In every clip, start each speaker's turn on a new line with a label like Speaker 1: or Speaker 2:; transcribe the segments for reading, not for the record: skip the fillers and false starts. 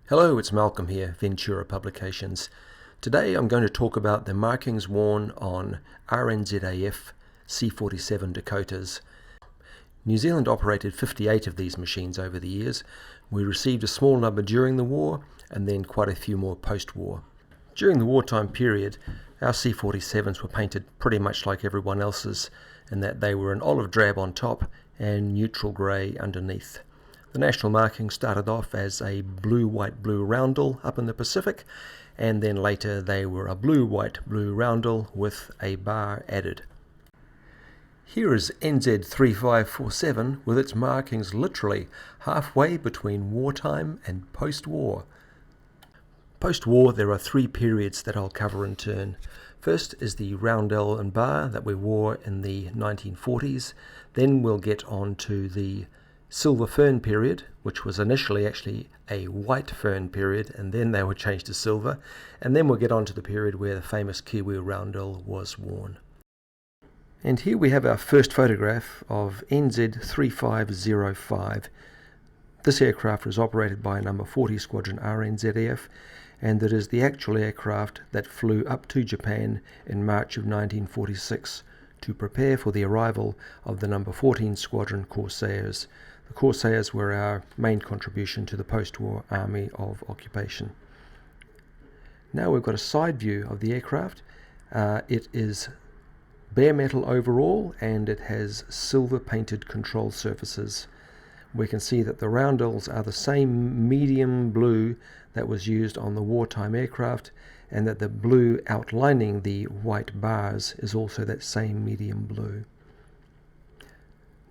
Speaker 1: Hello, it's Malcolm here, Ventura Publications. Today I'm going to talk about the markings worn on RNZAF C-47 Dakotas. New Zealand operated 58 of these machines over the years. We received a small number during the war and then quite a few more post-war. During the wartime period, our C-47s were painted pretty much like everyone else's, in that they were an olive drab on top and neutral grey underneath. The national marking started off as a blue-white-blue roundel up in the Pacific, and then later they were a blue-white-blue roundel with a bar added. Here is NZ3547 with its markings literally halfway between wartime and post-war. Post-war, there are three periods that I'll cover in turn. First is the roundel-and-bar that we wore in the 1940s. Then we'll get on to the silver fern period, which was initially actually a white fern period, and then they were changed to silver. And then we'll get on to the period where the famous kiwi roundel was worn. And here we have our first photograph of NZ3505. This aircraft was operated by number 40 Squadron RNZAF, and it is the actual aircraft that flew up to Japan in March of 1946 to prepare for the arrival of the number 14 Squadron Corsairs. The Corsairs were our main contribution to the post-war Army of Occupation. Now we've got a side view of the aircraft. It is bare metal overall, and it has silver painted control surfaces. We can see that the roundels are the same medium blue that was used on the wartime aircraft, and that the blue outlining the white bars is also that same medium blue.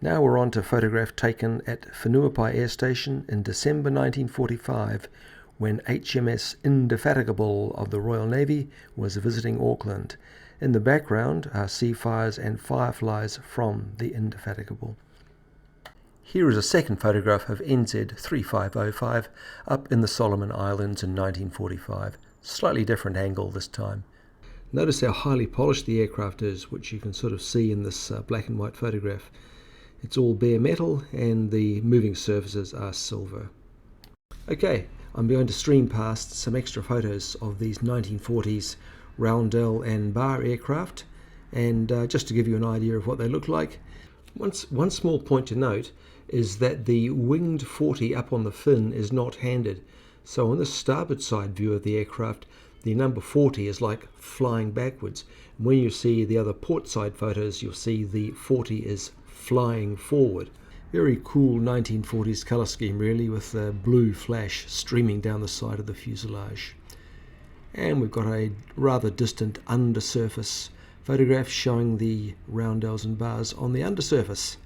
Speaker 1: Now we're on to a photograph taken at Whenuapai Air Station in December 1945, when HMS Indefatigable of the Royal Navy was visiting Auckland. In the background are sea fires and fireflies from the Indefatigable. Here is a second photograph of NZ3505 up in the Solomon Islands in 1945. Slightly different angle this time. Notice how highly polished the aircraft is, which you can sort of see in this black and white photograph. It's all bare metal and the moving surfaces are silver. Okay, I'm going to stream past some extra photos of these 1940s roundel-and-bar aircraft, and just to give you an idea of what they look like. One small point to note is that the winged 40 up on the fin is not handed. So on the starboard side view of the aircraft, the number 40 is like flying backwards. When you see the other port side photos, you'll see the 40 is flying forward. Very cool 1940s colour scheme really, with the blue flash streaming down the side of the fuselage. And we've got a rather distant undersurface photograph showing the roundels and bars on the undersurface.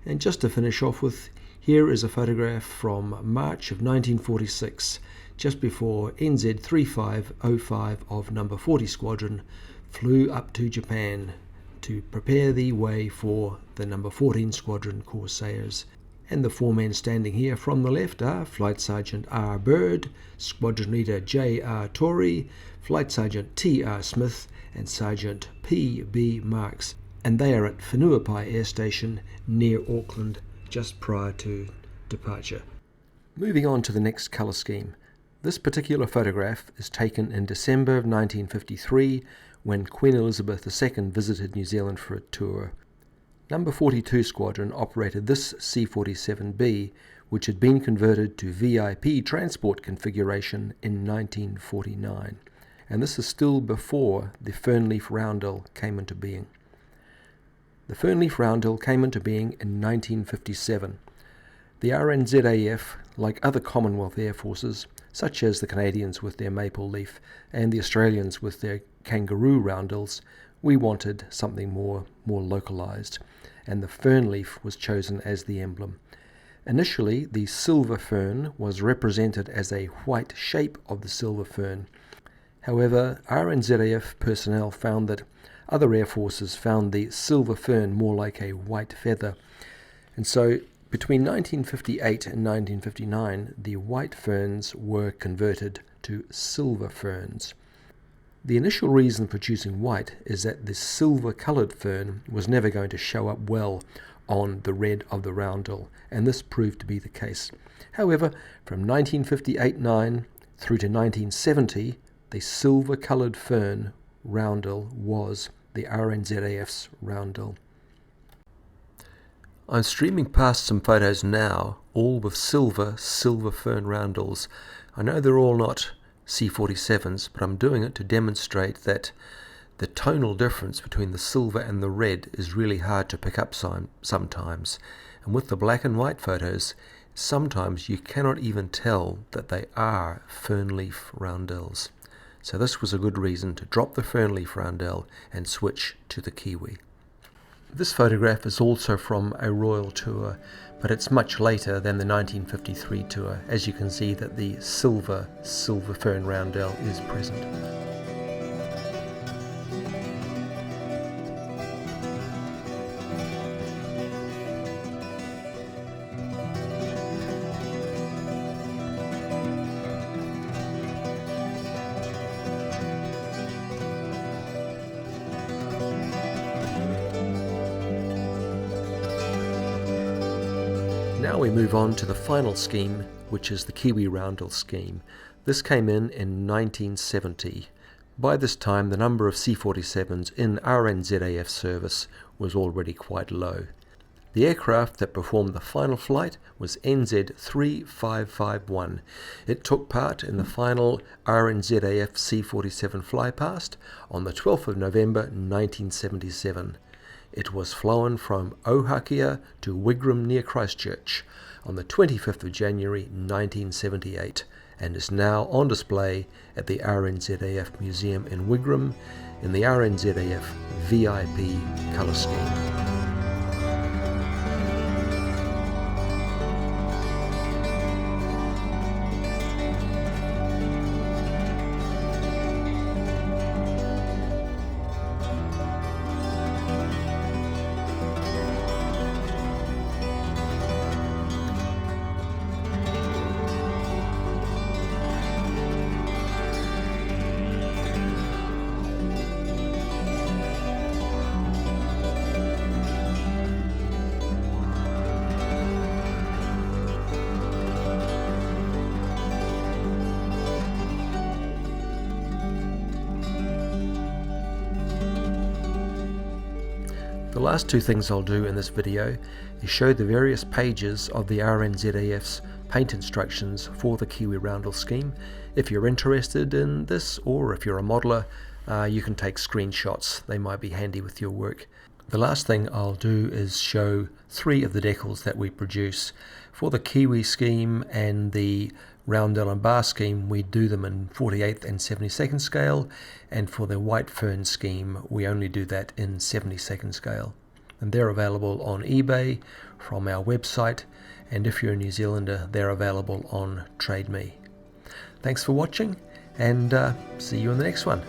Speaker 1: And just to finish off with, here is a photograph from March of 1946, just before NZ3505 of number 40 Squadron flew up to Japan to prepare the way for the number 14 Squadron Corsairs. And the four men standing here from the left are Flight Sergeant R. Bird, Squadron Leader J. R. Torrey, Flight Sergeant T. R. Smith, and Sergeant P. B. Marks. And they are at Whenuapai Air Station near Auckland just prior to departure. Moving on to the next colour scheme. This particular photograph is taken in December of 1953 when Queen Elizabeth II visited New Zealand for a tour. Number 42 Squadron operated this C-47B, which had been converted to VIP transport configuration in 1949. And this is still before the fernleaf roundel came into being. The fernleaf roundel came into being in 1957. The RNZAF, like other Commonwealth Air Forces, such as the Canadians with their maple leaf and the Australians with their kangaroo roundels, we wanted something more localised, and the fernleaf was chosen as the emblem. Initially, the silver fern was represented as a white shape of the silver fern. However, RNZAF personnel found that other air forces found the silver fern more like a white feather, and so between 1958 and 1959 the white ferns were converted to silver ferns. The initial reason for choosing white is that the silver coloured fern was never going to show up well on the red of the roundel, and this proved to be the case. However, from 1958-9 through to 1970, the silver-coloured fern roundel was the RNZAF's roundel. I'm streaming past some photos now, all with silver fern roundels. I know they're all not C-47s, but I'm doing it to demonstrate that the tonal difference between the silver and the red is really hard to pick up sometimes. And with the black and white photos, sometimes you cannot even tell that they are fern leaf roundels. So this was a good reason to drop the fern leaf roundel and switch to the kiwi. This photograph is also from a royal tour, but it's much later than the 1953 tour, as you can see that the silver fern roundel is present. Now we move on to the final scheme, which is the kiwi roundel scheme. This came in 1970. By this time, the number of C-47s in RNZAF service was already quite low. The aircraft that performed the final flight was NZ-3551. It took part in the final RNZAF C-47 flypast on the 12th of November 1977. It was flown from Ohakia to Wigram near Christchurch on the 25th of January 1978 and is now on display at the RNZAF Museum in Wigram in the RNZAF VIP colour scheme. The last two things I'll do in this video is show the various pages of the RNZAF's paint instructions for the kiwi roundel scheme. If you're interested in this, or if you're a modeler, you can take screenshots. They might be handy with your work. The last thing I'll do is show three of the decals that we produce. For the kiwi scheme and the roundel-and-bar scheme, we do them in 48th and 72nd scale, and for the white fern scheme we only do that in 72nd scale. And they're available on eBay from our website, and if you're a New Zealander, they're available on Trade Me. Thanks for watching, and see you in the next one.